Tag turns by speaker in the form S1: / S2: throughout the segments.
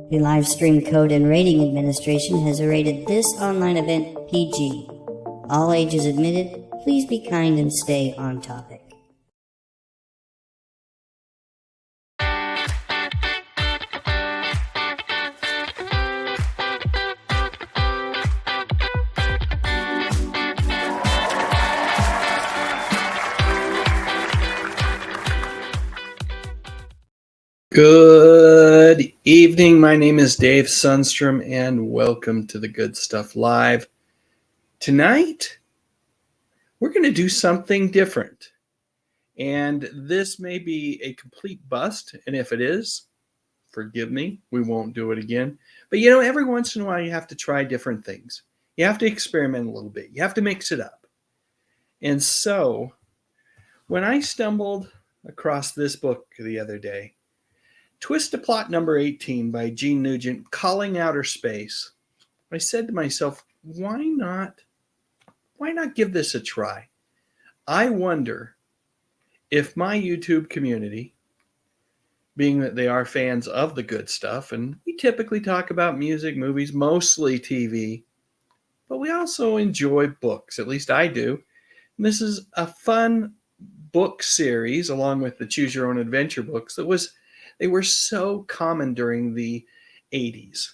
S1: The Livestream Code and Rating Administration has rated this online event PG. All ages admitted. Please be kind and stay on topic.
S2: Good evening. My name is Dave Sundstrom, and welcome to the Good Stuff Live. Tonight, we're going to do something different. And this may be a complete bust, and if it is, forgive me, we won't do it again. But you know, every once in a while, you have to try different things. You have to experiment a little bit. You have to mix it up. And so, when I stumbled across this book the other day, TwistaPlot number 18 by Jean Nugent, Calling Outer Space, I said to myself, why not give this a try? I wonder if my YouTube community, being that they are fans of the good stuff, and we typically talk about music, movies, mostly TV, but we also enjoy books, at least I do. And this is a fun book series, along with the Choose Your Own Adventure books, they were so common during the 80s.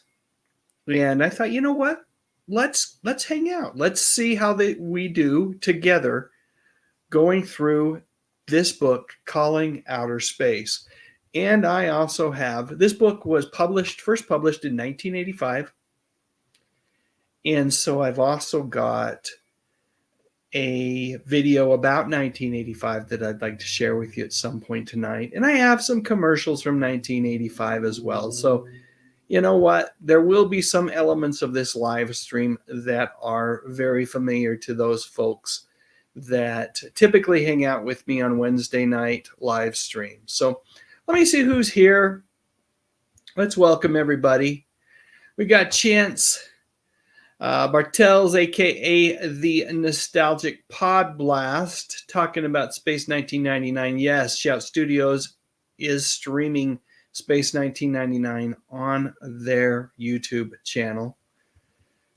S2: And I thought, you know what? Let's hang out. Let's see how we do together going through this book, Calling Outer Space. And I also have, this book was first published in 1985. And so I've also got a video about 1985 that I'd like to share with you at some point tonight. And I have some commercials from 1985 as well. So, you know what? There will be some elements of this live stream that are very familiar to those folks that typically hang out with me on Wednesday night live stream. So let me see who's here. Let's welcome everybody. We got Chance Bartels, aka the Nostalgic Pod Blast, talking about Space 1999. Yes, Shout Studios is streaming Space 1999 on their YouTube channel.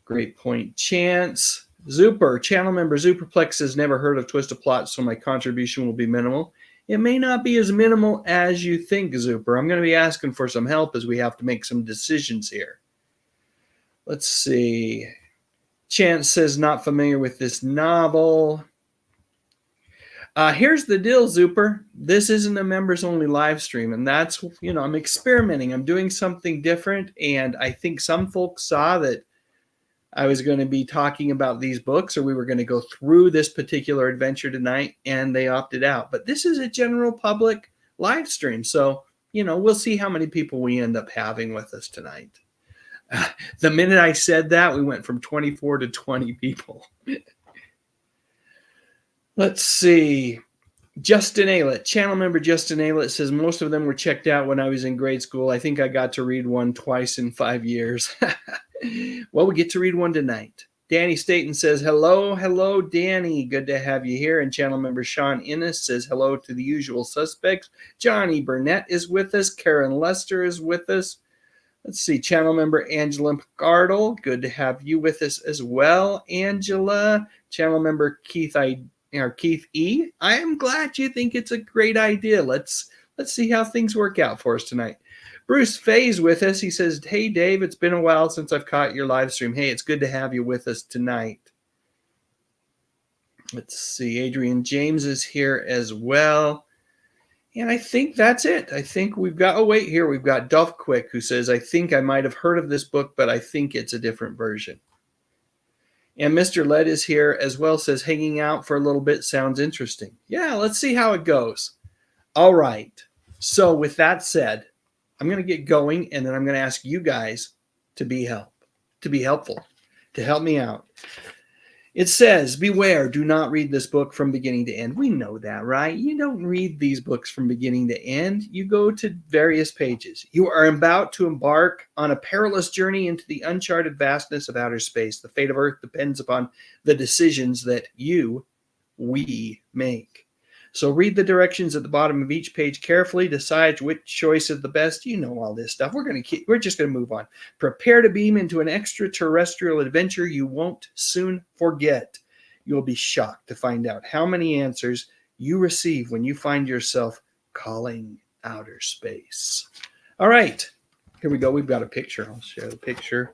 S2: Great point. Chance Zuper, channel member Zuperplex, has never heard of TwistaPlot, so my contribution will be minimal. It may not be as minimal as you think, Zuper. I'm going to be asking for some help as we have to make some decisions here. Let's see. Chance says not familiar with this novel. Here's the deal, Zuper. This isn't a members only live stream, and that's, I'm experimenting. I'm doing something different, and I think some folks saw that I was going to be talking about these books, or we were going to go through this particular adventure tonight, and they opted out. But this is a general public live stream, so, we'll see how many people we end up having with us tonight. The minute I said that, we went from 24 to 20 people. Let's see. Justin Aylett, channel member Justin Aylett, says most of them were checked out when I was in grade school. I think I got to read one twice in 5 years. Well, we get to read one tonight. Danny Staten says, hello, Danny. Good to have you here. And channel member Sean Innes says hello to the usual suspects. Johnny Burnett is with us. Karen Lester is with us. Let's see, channel member Angela McArdle, good to have you with us as well. Angela, channel member Keith E. I am glad you think it's a great idea. Let's see how things work out for us tonight. Bruce Fay's with us. He says, hey, Dave, it's been a while since I've caught your live stream. Hey, it's good to have you with us tonight. Let's see, Adrian James is here as well. And I think that's it. I think we've got, we've got Duff Quick, who says, I think I might have heard of this book, but I think it's a different version. And Mr. Led is here as well, says, hanging out for a little bit sounds interesting. Yeah, let's see how it goes. All right. So with that said, I'm going to get going, and then I'm going to ask you guys to be helpful, to help me out. It says, beware, do not read this book from beginning to end. We know that, right? You don't read these books from beginning to end. You go to various pages. You are about to embark on a perilous journey into the uncharted vastness of outer space. The fate of Earth depends upon the decisions that we make. So read the directions at the bottom of each page carefully, decide which choice is the best. You know all this stuff. We're just going to move on. Prepare to beam into an extraterrestrial adventure you won't soon forget. You'll be shocked to find out how many answers you receive when you find yourself calling outer space. All right, here we go. We've got a picture. I'll share the picture.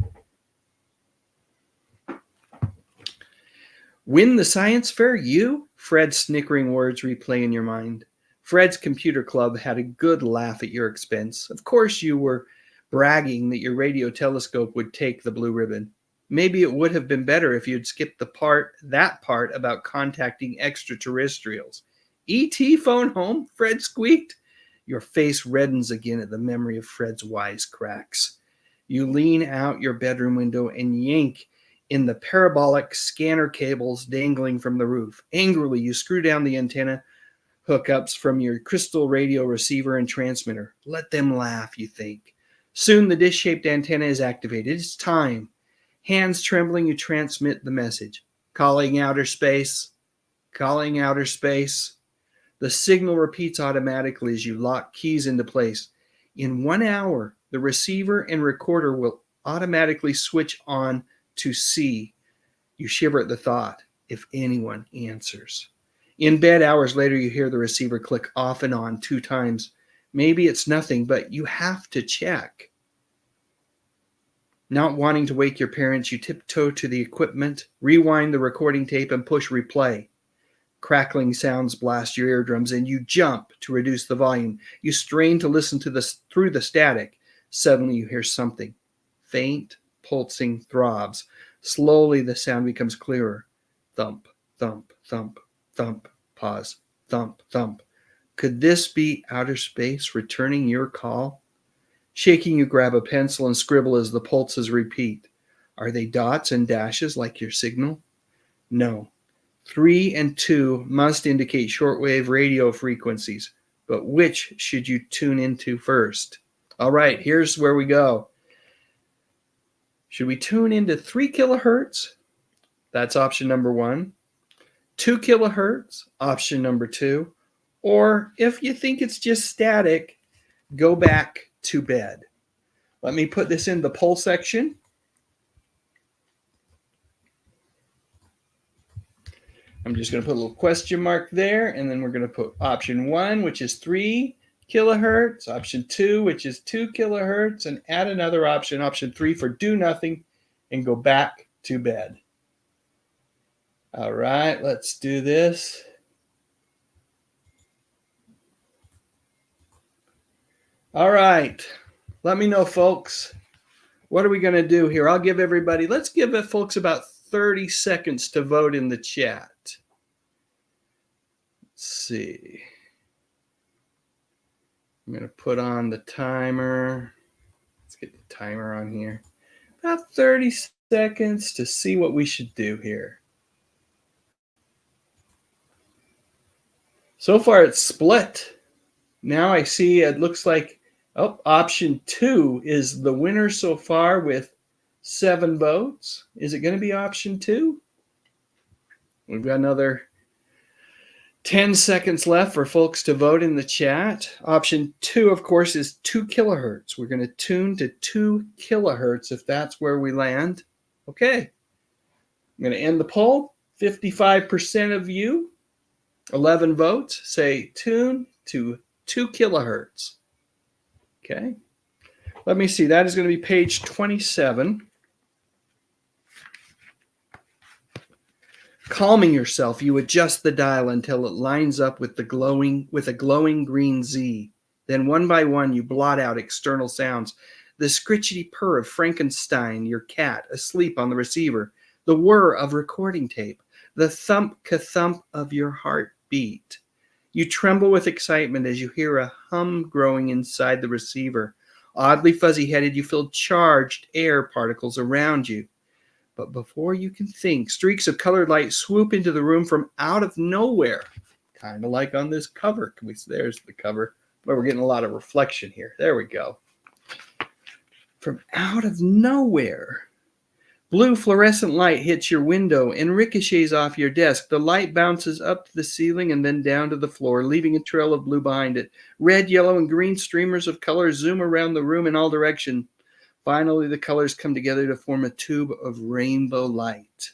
S2: Win the science fair, you? Fred's snickering words replay in your mind. Fred's computer club had a good laugh at your expense. Of course you were bragging that your radio telescope would take the blue ribbon. Maybe it would have been better if you'd skipped that part about contacting extraterrestrials. E.T. phone home? Fred squeaked. Your face reddens again at the memory of Fred's wise cracks. You lean out your bedroom window and yank in the parabolic scanner cables dangling from the roof. Angrily, you screw down the antenna hookups from your crystal radio receiver and transmitter. Let them laugh, you think. Soon the dish-shaped antenna is activated. It's time. Hands trembling, you transmit the message. Calling outer space. Calling outer space. The signal repeats automatically as you lock keys into place. In 1 hour, the receiver and recorder will automatically switch on to C. You shiver at the thought, if anyone answers. In bed hours later, you hear the receiver click off and on 2 times. Maybe it's nothing, but you have to check. Not wanting to wake your parents, you tiptoe to the equipment, rewind the recording tape, and push replay. Crackling sounds blast your eardrums, and you jump to reduce the volume. You strain to listen through the static. Suddenly you hear something. Faint, pulsing throbs. Slowly the sound becomes clearer. Thump, thump, thump, thump, pause, thump, thump. Could this be outer space returning your call? Shaking, you grab a pencil and scribble as the pulses repeat. Are they dots and dashes like your signal? No. 3 and 2 must indicate shortwave radio frequencies, but which should you tune into first? All right, here's where we go. Should we tune into 3 kilohertz? That's option number 1. 2 kilohertz, option number 2. Or if you think it's just static, go back to bed. Let me put this in the poll section. I'm just going to put a little question mark there, and then we're going to put option 1, which is 3 kilohertz, option 2, which is 2 kilohertz, and add another option, option 3 for do nothing, and go back to bed. All right, let's do this. All right, let me know, folks. What are we going to do here? I'll give everybody, let's give it, folks, about 30 seconds to vote in the chat. Let's see. I'm going to put on the timer. Let's get the timer on here. About 30 seconds to see what we should do here. So far it's split. Now I see it looks like option 2 is the winner so far with 7 votes. Is it going to be option 2? We've got another 10 seconds left for folks to vote in the chat. Option 2, of course, is 2 kilohertz. We're going to tune to 2 kilohertz if that's where we land. Okay. I'm going to end the poll. 55% of you, 11 votes, say tune to 2 kilohertz. Okay. Let me see. That is going to be page 27. Calming yourself, you adjust the dial until it lines up with a glowing green Z. Then one by one, you blot out external sounds. The scritchety purr of Frankenstein, your cat, asleep on the receiver. The whir of recording tape. The thump-ka-thump of your heartbeat. You tremble with excitement as you hear a hum growing inside the receiver. Oddly fuzzy-headed, you feel charged air particles around you. But before you can think, streaks of colored light swoop into the room from out of nowhere. Kind of like on this cover. There's the cover. But we're getting a lot of reflection here. There we go. From out of nowhere, Blue fluorescent light hits your window and ricochets off your desk. The light bounces up to the ceiling and then down to the floor, leaving a trail of blue behind it. Red, yellow, and green streamers of color zoom around the room in all directions. Finally, the colors come together to form a tube of rainbow light.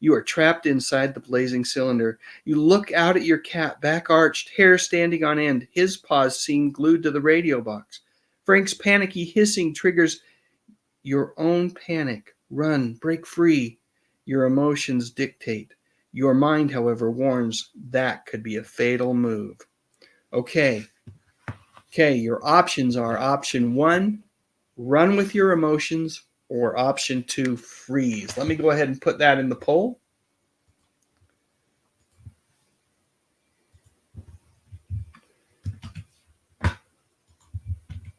S2: You are trapped inside the blazing cylinder. You look out at your cat, back arched, hair standing on end, his paws seem glued to the radio box. Frank's panicky hissing triggers your own panic. Run, break free. Your emotions dictate. Your mind, however, warns that could be a fatal move. Okay, your options are option 1, run with your emotions, or option 2, freeze. Let me go ahead and put that in the poll.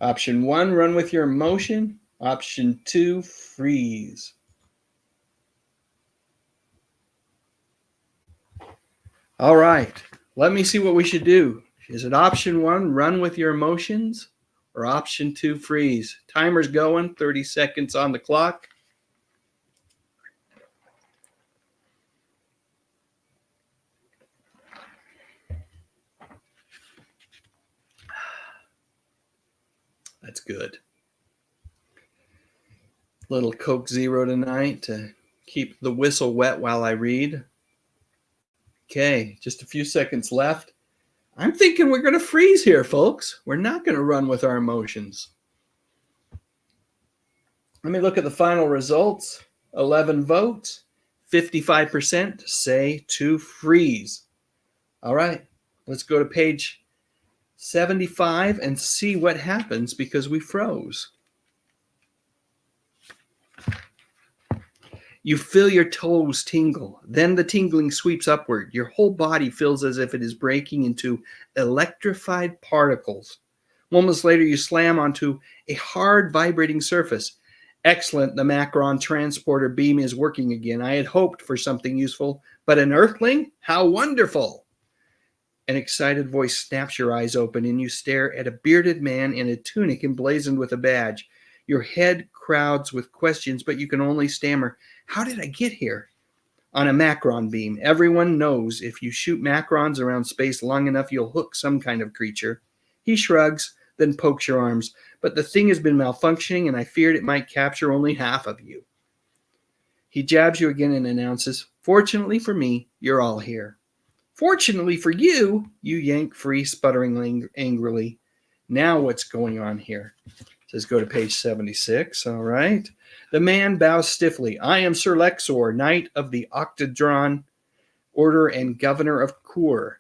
S2: Option 1, run with your emotion. Option 2, freeze. All right, let me see what we should do. Is it option 1, run with your emotions, or option 2, freeze? Timer's going, 30 seconds on the clock. That's good. Little Coke Zero tonight to keep the whistle wet while I read. Okay, just a few seconds left. I'm thinking we're going to freeze here, folks. We're not going to run with our emotions. Let me look at the final results. 11 votes, 55% say to freeze. All right, let's go to page 75 and see what happens because we froze. You feel your toes tingle. Then the tingling sweeps upward. Your whole body feels as if it is breaking into electrified particles. Moments later, you slam onto a hard, vibrating surface. Excellent, the Macron transporter beam is working again. I had hoped for something useful, but an earthling? How wonderful! An excited voice snaps your eyes open, and you stare at a bearded man in a tunic emblazoned with a badge. Your head crowds with questions, but you can only stammer, "How did I get here?" On a Macron beam, everyone knows if you shoot Macrons around space long enough, you'll hook some kind of creature. He shrugs, then pokes your arms. But the thing has been malfunctioning, and I feared it might capture only half of you. He jabs you again and announces, "Fortunately for me, you're all here." "Fortunately for you," you yank free, sputtering angrily. Now what's going on here? It says go to page 76. All right. The man bows stiffly. "I am Sir Lexor, Knight of the Octodron Order and Governor of Kur."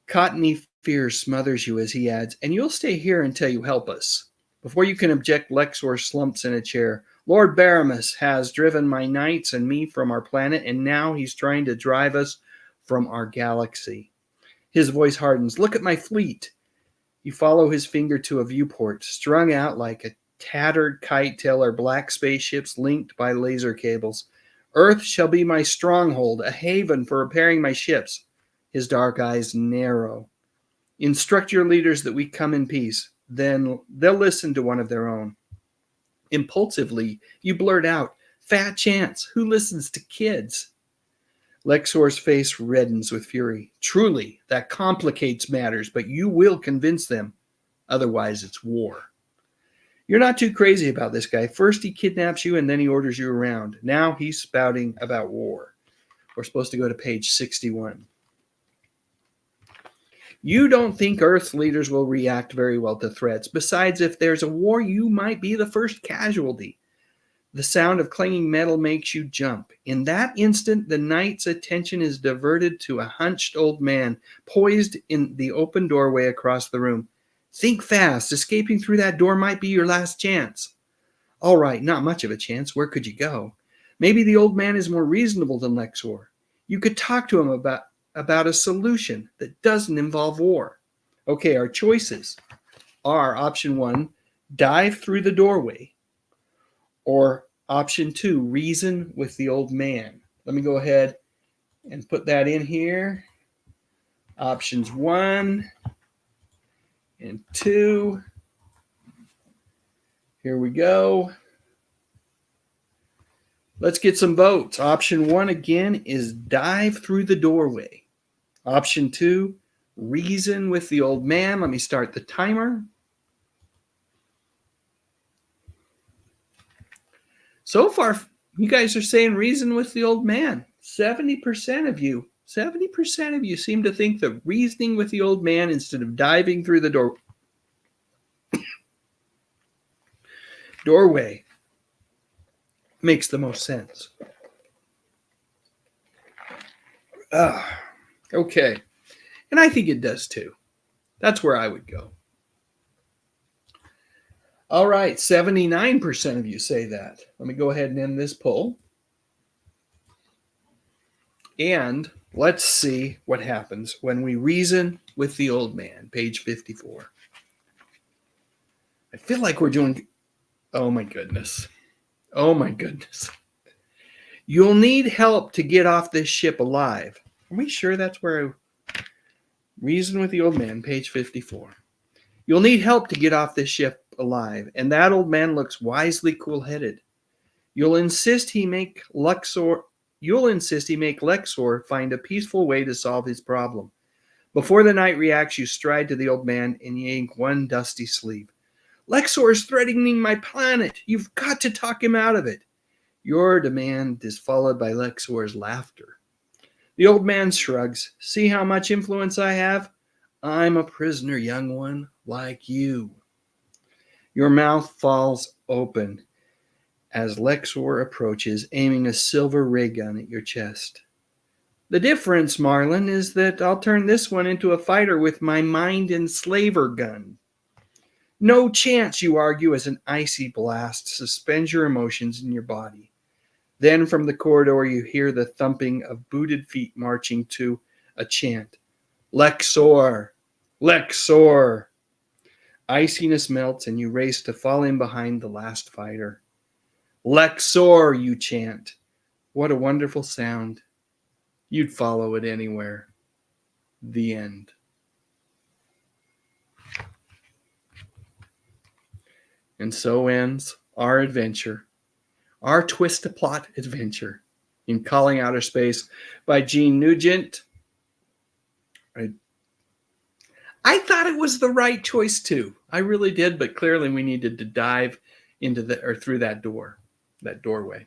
S2: Cottony fear smothers you as he adds, "And you'll stay here until you help us." Before you can object, Lexor slumps in a chair. "Lord Baramus has driven my knights and me from our planet, and now he's trying to drive us from our galaxy." His voice hardens. "Look at my fleet." You follow his finger to a viewport. Strung out like a tattered kite tail are black spaceships linked by laser cables. "Earth shall be my stronghold, a haven for repairing my ships." His dark eyes narrow. "Instruct your leaders that we come in peace. Then they'll listen to one of their own." Impulsively, you blurt out, "Fat chance. Who listens to kids?" Lexor's face reddens with fury. "Truly, that complicates matters, but you will convince them. Otherwise, it's war." You're not too crazy about this guy. First he kidnaps you, and then he orders you around. Now he's spouting about war. We're supposed to go to page 61. You don't think Earth's leaders will react very well to threats. Besides, if there's a war, you might be the first casualty. The sound of clanging metal makes you jump. In that instant, the knight's attention is diverted to a hunched old man poised in the open doorway across the room. "Think fast. Escaping through that door might be your last chance." "All right, not much of a chance. Where could you go?" Maybe the old man is more reasonable than Lexor. You could talk to him about a solution that doesn't involve war. Okay, our choices are option 1, dive through the doorway, or option 2, reason with the old man. Let me go ahead and put that in here. Options 1 and 2. Here we go. Let's get some votes. Option 1 again is dive through the doorway. Option 2, reason with the old man. Let me start the timer. So far, you guys are saying reason with the old man. 70% of you seem to think that reasoning with the old man instead of diving through the doorway makes the most sense. Okay. And I think it does too. That's where I would go. All right, 79% of you say that. Let me go ahead and end this poll. And let's see what happens when we reason with the old man, page 54. I feel like we're doing, oh my goodness. Oh my goodness. You'll need help to get off this ship alive. Are we sure that's where I reason with the old man, page 54. You'll need help to get off this ship alive, and that old man looks wisely cool-headed. You'll insist he make Lexor find a peaceful way to solve his problem. Before the night reacts, you stride to the old man and yank one dusty sleeve. Lexor is threatening my planet. You've got to talk him out of it. Your demand is followed by Lexor's laughter. The old man shrugs. See how much influence I have? I'm a prisoner, young one, like you. Your mouth falls open as Lexor approaches, aiming a silver ray gun at your chest. The difference, Marlin, is that I'll turn this one into a fighter with my mind enslaver gun. No chance, you argue, as an icy blast suspends your emotions in your body. Then from the corridor you hear the thumping of booted feet marching to a chant. Lexor! Lexor! Iciness melts and you race to fall in behind the last fighter. Lexor, you chant. What a wonderful sound. You'd follow it anywhere. The end. And so ends our adventure, our TwistaPlot adventure in Calling Outer Space by Jean Nugent. I thought it was the right choice too. I really did, but clearly we needed to dive into through that doorway.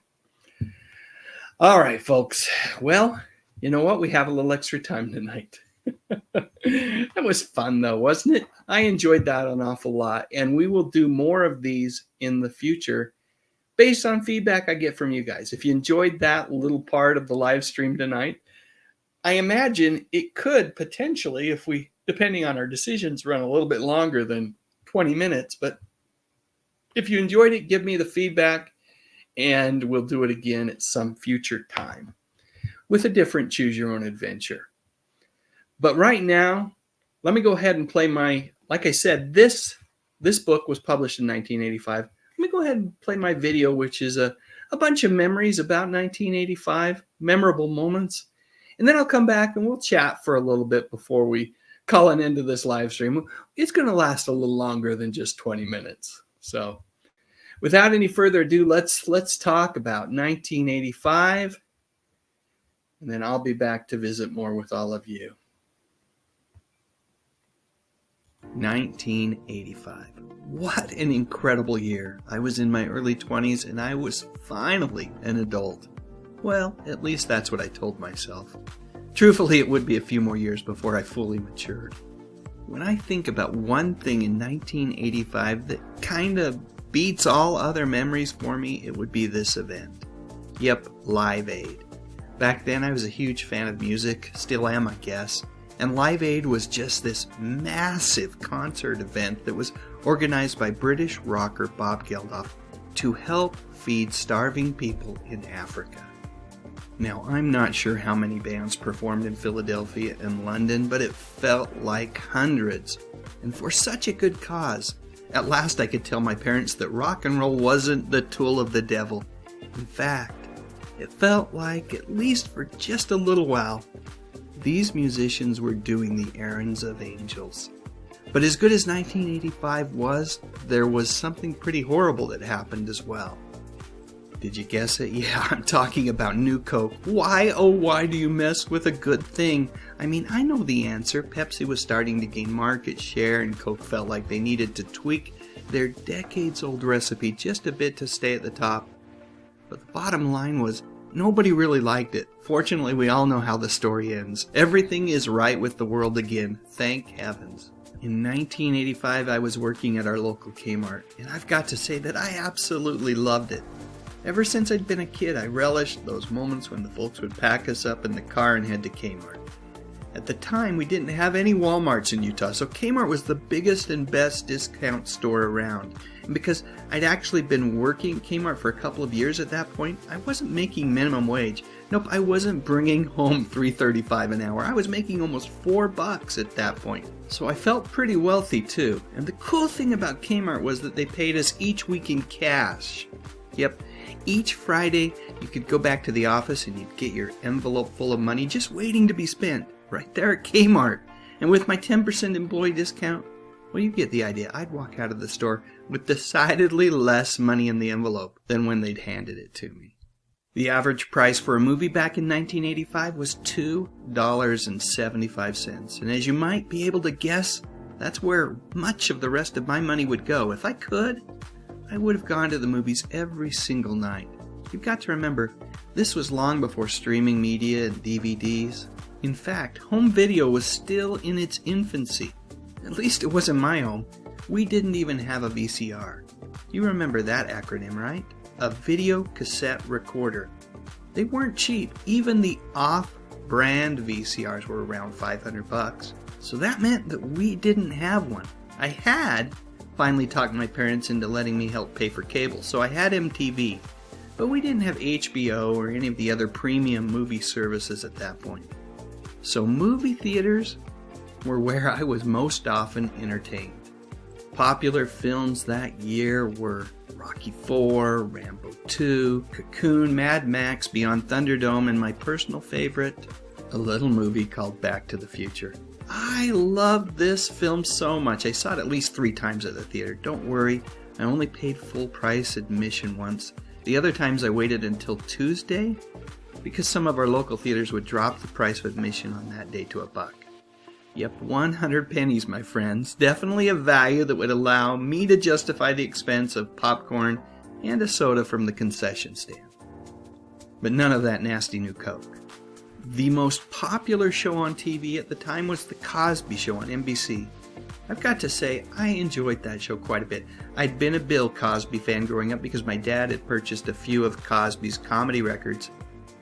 S2: All right, folks. Well, you know what? We have a little extra time tonight. That was fun though, wasn't it? I enjoyed that an awful lot, and we will do more of these in the future based on feedback I get from you guys. If you enjoyed that little part of the live stream tonight, I imagine it could potentially, if we, depending on our decisions, run a little bit longer than 20 minutes. But if you enjoyed it, give me the feedback, and we'll do it again at some future time with a different Choose Your Own Adventure. But right now, let me go ahead and play my, like I said, this book was published in 1985. Let me go ahead and play my video, which is a bunch of memories about 1985, memorable moments. And then I'll come back and we'll chat for a little bit before we call an end to this live stream. It's going to last a little longer than just 20 minutes. So without any further ado, let's talk about 1985. And then I'll be back to visit more with all of you. 1985. What an incredible year. I was in my early 20s and I was finally an adult. Well, at least that's what I told myself. Truthfully, it would be a few more years before I fully matured. When I think about one thing in 1985 that kind of beats all other memories for me, it would be this event. Yep, Live Aid. Back then I was a huge fan of music, still am I guess, and Live Aid was just this massive concert event that was organized by British rocker Bob Geldof to help feed starving people in Africa. Now, I'm not sure how many bands performed in Philadelphia and London, but it felt like hundreds, and for such a good cause. At last I could tell my parents that rock and roll wasn't the tool of the devil. In fact, it felt like, at least for just a little while, these musicians were doing the errands of angels. But as good as 1985 was, there was something pretty horrible that happened as well. Did you guess it? Yeah, I'm talking about New Coke. Why, oh why do you mess with a good thing? I mean, I know the answer. Pepsi was starting to gain market share and Coke felt like they needed to tweak their decades-old recipe just a bit to stay at the top. But the bottom line was, nobody really liked it. Fortunately, we all know how the story ends. Everything is right with the world again. Thank heavens. In 1985, I was working at our local Kmart, and I've got to say that I absolutely loved it. Ever since I'd been a kid, I relished those moments when the folks would pack us up in the car and head to Kmart. At the time, we didn't have any Walmarts in Utah, so Kmart was the biggest and best discount store around. And because I'd actually been working at Kmart for a couple of years at that point, I wasn't making minimum wage. Nope, I wasn't bringing home $3.35 an hour. I was making almost $4 at that point. So I felt pretty wealthy too. And the cool thing about Kmart was that they paid us each week in cash. Yep, each Friday you could go back to the office and you'd get your envelope full of money just waiting to be spent. Right there at Kmart. And with my 10% employee discount, well, you get the idea. I'd walk out of the store with decidedly less money in the envelope than when they'd handed it to me. The average price for a movie back in 1985 was $2.75. And as you might be able to guess, that's where much of the rest of my money would go. If I could, I would have gone to the movies every single night. You've got to remember, this was long before streaming media and DVDs. In fact, home video was still in its infancy. At least it was in my home. We didn't even have a VCR. You remember that acronym, right? A video cassette recorder. They weren't cheap. Even the off-brand VCRs were around $500. So that meant that we didn't have one. I had finally talked my parents into letting me help pay for cable, so I had MTV. But we didn't have HBO or any of the other premium movie services at that point. So movie theaters were where I was most often entertained. Popular films that year were Rocky IV, Rambo 2, Cocoon, Mad Max, Beyond Thunderdome, and my personal favorite, a little movie called Back to the Future. I loved this film so much. I saw it at least 3 times at the theater. Don't worry, I only paid full price admission once. The other times I waited until Tuesday, because some of our local theaters would drop the price of admission on that day to $1. Yep, 100 pennies, my friends. Definitely a value that would allow me to justify the expense of popcorn and a soda from the concession stand. But none of that nasty new Coke. The most popular show on TV at the time was The Cosby Show on NBC. I've got to say, I enjoyed that show quite a bit. I'd been a Bill Cosby fan growing up because my dad had purchased a few of Cosby's comedy records.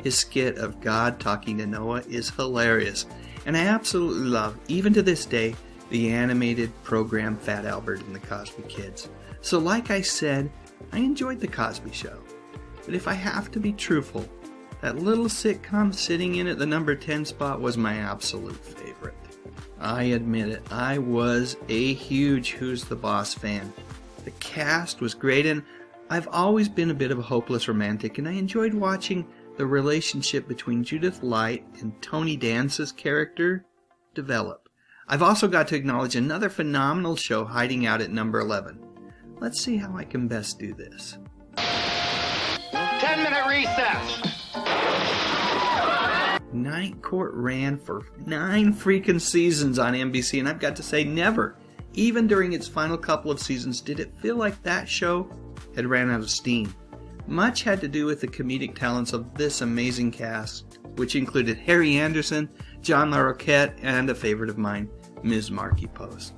S2: His skit of God talking to Noah is hilarious, and I absolutely love, even to this day, the animated program Fat Albert and the Cosby Kids. So like I said, I enjoyed The Cosby Show. But if I have to be truthful, that little sitcom sitting in at the number 10 spot was my absolute favorite. I admit it, I was a huge Who's the Boss fan. The cast was great, and I've always been a bit of a hopeless romantic, and I enjoyed watching the relationship between Judith Light and Tony Danza's character develop. I've also got to acknowledge another phenomenal show hiding out at number 11. Let's see how I can best do this.
S3: 10-minute recess.
S2: Night Court ran for 9 freaking seasons on NBC, and I've got to say, never, even during its final couple of seasons, did it feel like that show had ran out of steam. Much had to do with the comedic talents of this amazing cast, which included Harry Anderson, John LaRoquette, and a favorite of mine, Ms. Markie Post.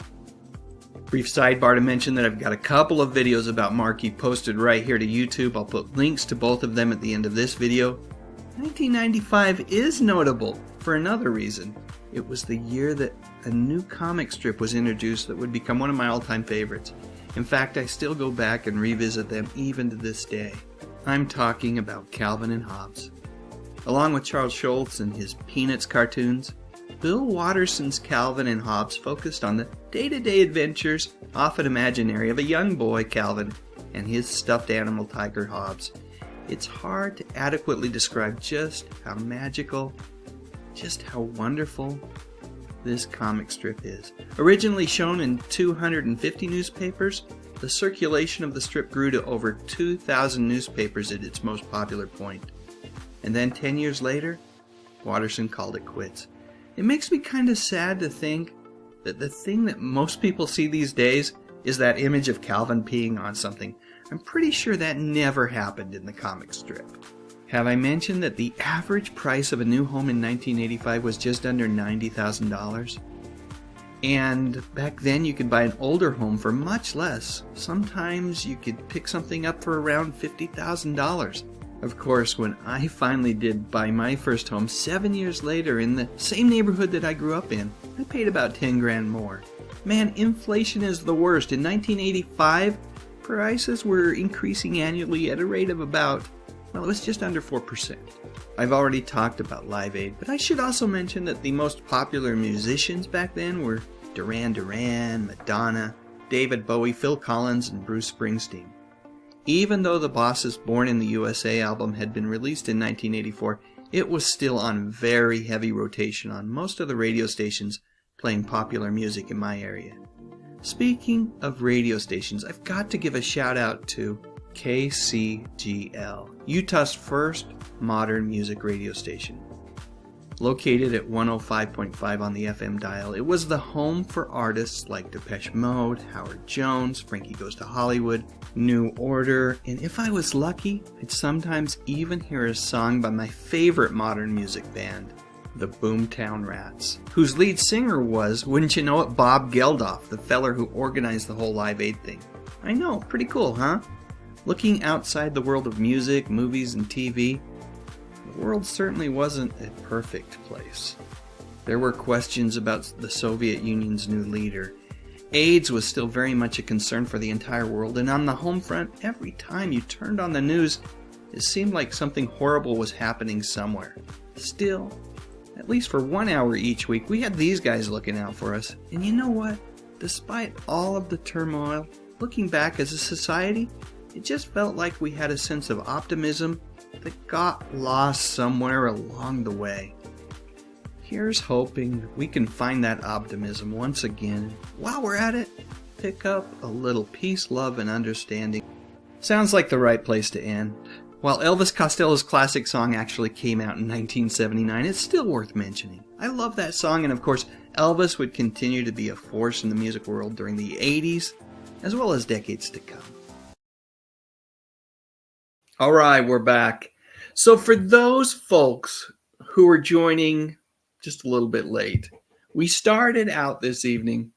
S2: Brief sidebar to mention that I've got a couple of videos about Markie posted right here to YouTube. I'll put links to both of them at the end of this video. 1995 is notable for another reason. It was the year that a new comic strip was introduced that would become one of my all-time favorites. In fact, I still go back and revisit them even to this day. I'm talking about Calvin and Hobbes. Along with Charles Schulz and his Peanuts cartoons, Bill Watterson's Calvin and Hobbes focused on the day-to-day adventures, often imaginary, of a young boy, Calvin, and his stuffed animal tiger, Hobbes. It's hard to adequately describe just how magical, just how wonderful this comic strip is. Originally shown in 250 newspapers, the circulation of the strip grew to over 2,000 newspapers at its most popular point. And then 10 years later, Watterson called it quits. It makes me kind of sad to think that the thing that most people see these days is that image of Calvin peeing on something. I'm pretty sure that never happened in the comic strip. Have I mentioned that the average price of a new home in 1985 was just under $90,000? And back then you could buy an older home for much less. Sometimes you could pick something up for around $50,000. Of course, when I finally did buy my first home 7 years later in the same neighborhood that I grew up in, I paid about 10 grand more. Man, inflation is the worst. In 1985, prices were increasing annually at a rate of about, well, it was just under 4%. I've already talked about Live Aid, but I should also mention that the most popular musicians back then were Duran Duran, Madonna, David Bowie, Phil Collins, and Bruce Springsteen. Even though the Bosses Born in the USA album had been released in 1984, it was still on very heavy rotation on most of the radio stations playing popular music in my area. Speaking of radio stations, I've got to give a shout out to KCGL, Utah's first modern music radio station. Located at 105.5 on the FM dial, it was the home for artists like Depeche Mode, Howard Jones, Frankie Goes to Hollywood, New Order, and if I was lucky, I'd sometimes even hear a song by my favorite modern music band, the Boomtown Rats, whose lead singer was, wouldn't you know it, Bob Geldof, the feller who organized the whole Live Aid thing. I know, pretty cool, huh? Looking outside the world of music, movies, and TV, the world certainly wasn't a perfect place. There were questions about the Soviet Union's new leader. AIDS was still very much a concern for the entire world, and on the home front, every time you turned on the news, it seemed like something horrible was happening somewhere. Still, at least for 1 hour each week, we had these guys looking out for us. And you know what? Despite all of the turmoil, looking back as a society, it just felt like we had a sense of optimism that got lost somewhere along the way. Here's hoping that we can find that optimism once again. While we're at it, pick up a little peace, love, and understanding. Sounds like the right place to end. While Elvis Costello's classic song actually came out in 1979, it's still worth mentioning. I love that song, and of course, Elvis would continue to be a force in the music world during the 80s, as well as decades to come. All right, we're back. So for those folks who are joining just a little bit late, we started out this evening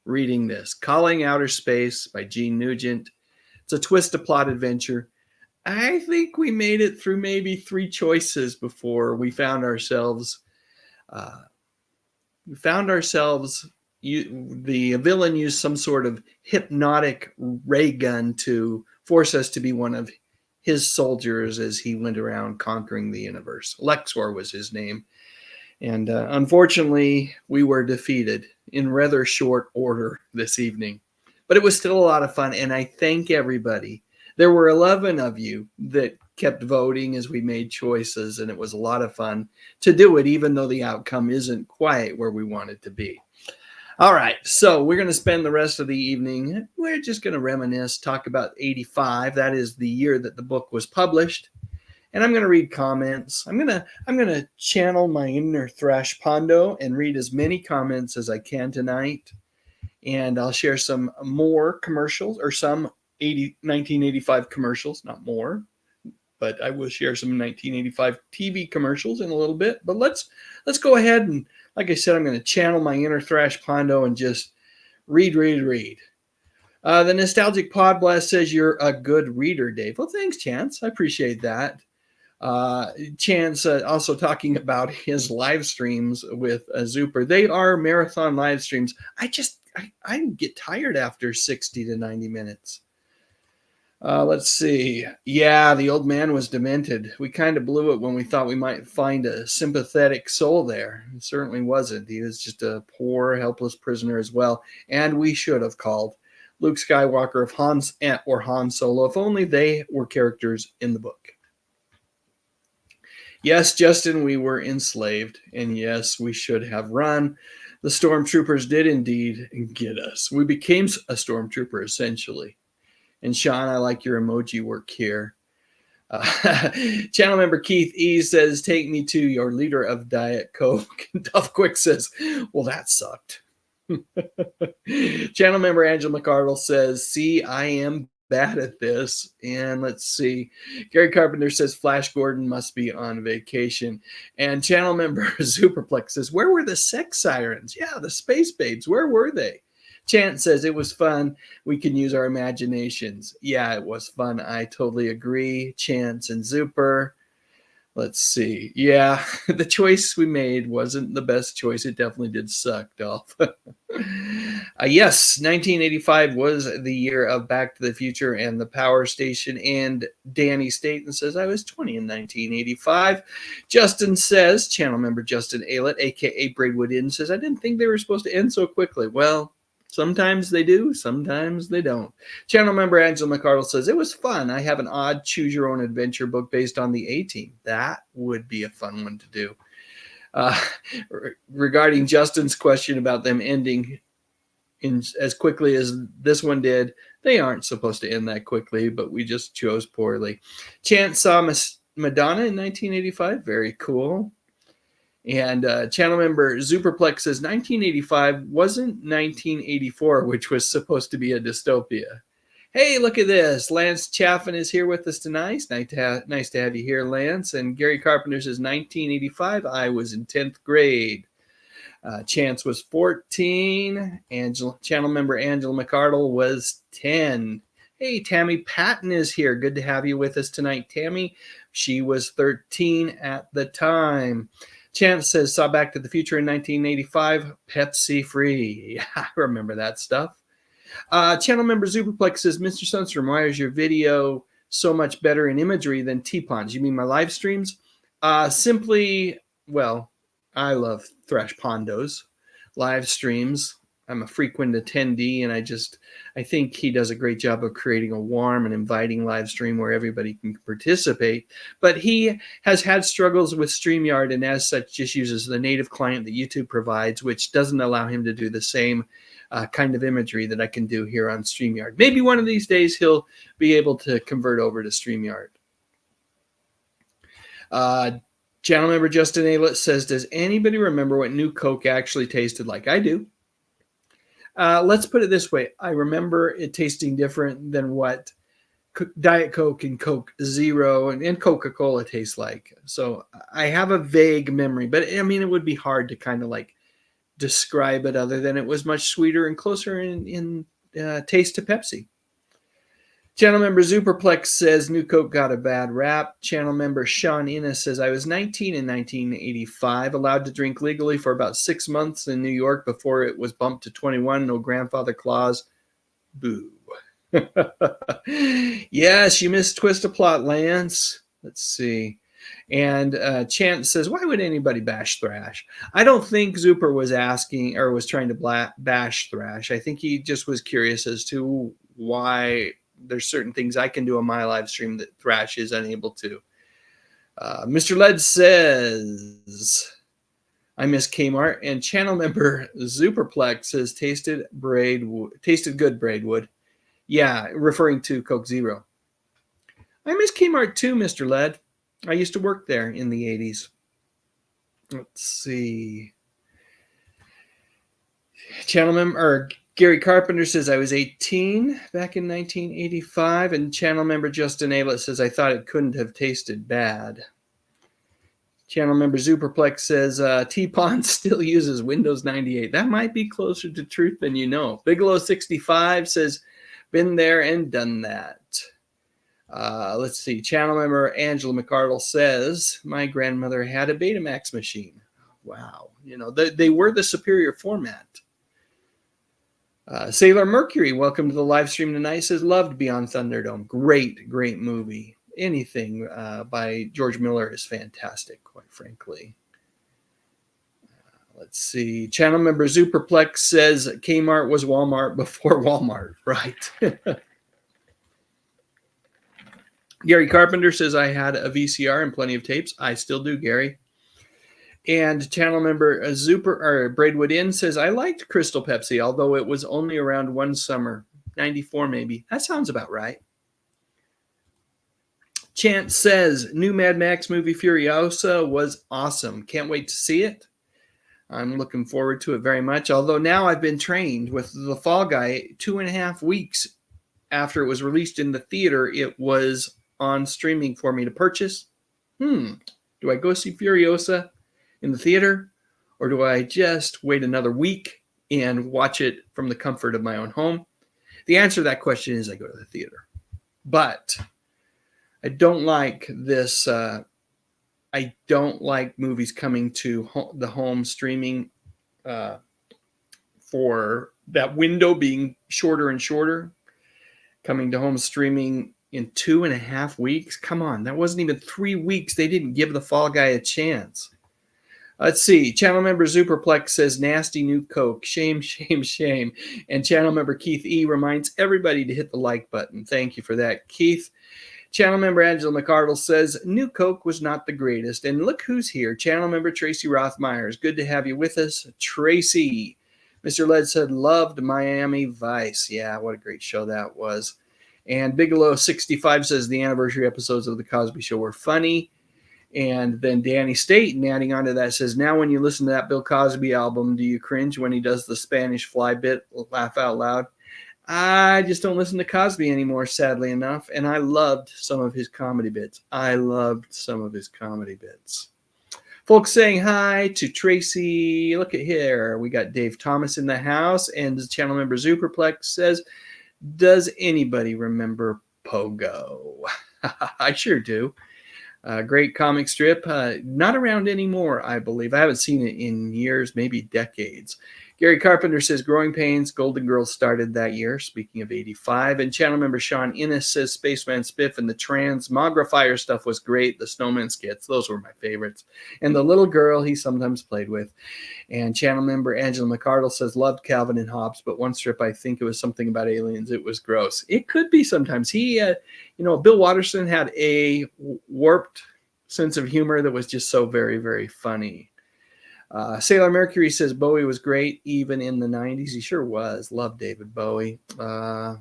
S2: reading this, Calling Outer Space by Jean Nugent. It's a TwistaPlot adventure. I think we made it through maybe 3 choices before we found ourselves, the villain used some sort of hypnotic ray gun to force us to be one of his soldiers as he went around conquering the universe. Lexor was his name. And unfortunately, we were defeated in rather short order this evening. But it was still a lot of fun, and I thank everybody. There were 11 of you that kept voting as we made choices, and it was a lot of fun to do it, even though the outcome isn't quite where we want it to be. All right, so we're going to spend the rest of the evening, we're just going to reminisce, talk about 85. That is the year that the book was published. And I'm going to read comments. I'm going to channel my inner Thrash Pondo and read as many comments as I can tonight. And I'll share some more commercials, or some 1985 commercials, not more. But I will share some 1985 TV commercials in a little bit. But let's go ahead and, like I said, I'm going to channel my inner Thrash Pondo and just read. The Nostalgic Pod Blast says you're a good reader, Dave. Well, thanks, Chance. I appreciate that. Chance also talking about his live streams with Zuper. They are marathon live streams. I get tired after 60 to 90 minutes. Let's see. Yeah, the old man was demented. We kind of blew it when we thought we might find a sympathetic soul there. It certainly wasn't. He was just a poor, helpless prisoner as well. And we should have called Luke Skywalker of Han Solo, if only they were characters in the book. Yes, Justin, we were enslaved. And yes, we should have run. The stormtroopers did indeed get us. We became a stormtrooper, essentially. And Sean, I like your emoji work here. Channel member Keith E says, take me to your liter of Diet Coke. Duff Quick says, well, that sucked. Channel member Angela McArdle says, see, I am bad at this. And let's see. Gary Carpenter says, Flash Gordon must be on vacation. And channel member Superplex says, where were the sex sirens? Yeah, the space babes. Where were they? Chant says, it was fun. We can use our imaginations. Yeah, it was fun. I totally agree. Chance and Zuper. Let's see. Yeah, the choice we made wasn't the best choice. It definitely did suck, Dolph. Yes, 1985 was the year of Back to the Future and the Power Station. And Danny Staten says, I was 20 in 1985. Justin says, channel member Justin Aylett, a.k.a. Braidwood Inn, says, I didn't think they were supposed to end so quickly. Well, sometimes they do, sometimes they don't. Channel member Angela McArdle says, it was fun. I have an odd choose-your-own-adventure book based on the A-Team. That would be a fun one to do. Regarding Justin's question about them ending as quickly as this one did, they aren't supposed to end that quickly, but we just chose poorly. Chance saw Madonna in 1985. Very cool. And channel member Superplex says 1985 wasn't 1984, which was supposed to be a dystopia. Hey, look at this. Lance Chaffin is here with us tonight. Nice to have you here, Lance. And Gary Carpenter says 1985, I was in 10th grade. Chance was 14. Channel member Angela McArdle was 10. Hey, Tammy Patton is here. Good to have you with us tonight, Tammy. She was 13 at the time. Chance says, saw Back to the Future in 1985, Pepsi free. Yeah, I remember that stuff. Channel member Superplex says, Mr. Sundstrom, why is your video so much better in imagery than T-Pons? You mean my live streams? Simply, well, I love Thrash Pondo's live streams. I'm a frequent attendee, and I think he does a great job of creating a warm and inviting live stream where everybody can participate. But he has had struggles with StreamYard, and as such just uses the native client that YouTube provides, which doesn't allow him to do the same kind of imagery that I can do here on StreamYard. Maybe one of these days he'll be able to convert over to StreamYard. Channel member Justin Aylett says, does anybody remember what New Coke actually tasted like? I do. Let's put it this way. I remember it tasting different than what Diet Coke and Coke Zero and Coca-Cola taste like. So I have a vague memory, but I mean, it would be hard to kind of like describe it other than it was much sweeter and closer in taste to Pepsi. Channel member Superplex says New Coke got a bad rap. Channel member Sean Innes says, I was 19 in 1985, allowed to drink legally for about 6 months in New York before it was bumped to 21. No grandfather clause. Boo. Yes, you missed TwistaPlot, Lance. Let's see. And Chance says, why would anybody bash Thrash? I don't think Zuper was asking or was trying to bash Thrash. I think he just was curious as to why there's certain things I can do on my live stream that Thrash is unable to. Mr. Led says, I miss Kmart. And channel member Superplex says, tasted good Braidwood. Yeah, referring to Coke Zero. I miss Kmart too, Mr. Led. I used to work there in the 80s. Let's see. Channel member Gary Carpenter says, I was 18 back in 1985. And channel member Justin Aylett says, I thought it couldn't have tasted bad. Channel member Superplex says, T-Pon still uses Windows 98. That might be closer to truth than you know. Bigelow65 says, been there and done that. Let's see. Channel member Angela McArdle says, my grandmother had a Betamax machine. Wow. You know, they were the superior format. Sailor Mercury, welcome to the live stream tonight, says, loved Beyond Thunderdome. Great, great movie. Anything by George Miller is fantastic, quite frankly. Let's see. Channel member Superplex says Kmart was Walmart before Walmart. Right. Gary Carpenter says, I had a VCR and plenty of tapes. I still do, Gary. And channel member Braidwood Inn says, I liked Crystal Pepsi, although it was only around one summer, 94 maybe. That sounds about right. Chance says, new Mad Max movie Furiosa was awesome. Can't wait to see it. I'm looking forward to it very much. Although now I've been trained with The Fall Guy 2.5 weeks after it was released in the theater. It was on streaming for me to purchase. Do I go see Furiosa in the theater, or do I just wait another week and watch it from the comfort of my own home? The answer to that question is I go to the theater. But I don't like this. I don't like movies coming to the home streaming for that window being shorter and shorter. Coming to home streaming in 2.5 weeks. Come on, that wasn't even 3 weeks. They didn't give the Fall Guy a chance. Let's see. Channel member Superplex says, nasty new Coke. Shame, shame, shame. And channel member Keith E reminds everybody to hit the like button. Thank you for that, Keith. Channel member Angela McArdle says, new Coke was not the greatest. And look who's here. Channel member Tracy Rothmeyers. Good to have you with us, Tracy. Mr. Led said, loved Miami Vice. Yeah, what a great show that was. And Bigelow65 says, the anniversary episodes of The Cosby Show were funny. And then Danny Staten, adding on to that, says, now when you listen to that Bill Cosby album, do you cringe when he does the Spanish fly bit, laugh out loud? I just don't listen to Cosby anymore, sadly enough. And I loved some of his comedy bits. Folks saying hi to Tracy. Look at here. We got Dave Thomas in the house. And the channel member Superplex says, does anybody remember Pogo? I sure do. Great comic strip. Not around anymore, I believe. I haven't seen it in years, maybe decades. Gary Carpenter says, Growing Pains, Golden Girls started that year, speaking of 85. And channel member Sean Innes says, Spaceman Spiff and the Transmogrifier stuff was great. The Snowman skits, those were my favorites. And the little girl he sometimes played with. And channel member Angela McArdle says, loved Calvin and Hobbes, but one strip, I think it was something about aliens. It was gross. It could be sometimes. Bill Watterson had a warped sense of humor that was just so very, very funny. Sailor Mercury says Bowie was great even in the 90s. He sure was. Love David Bowie. Channel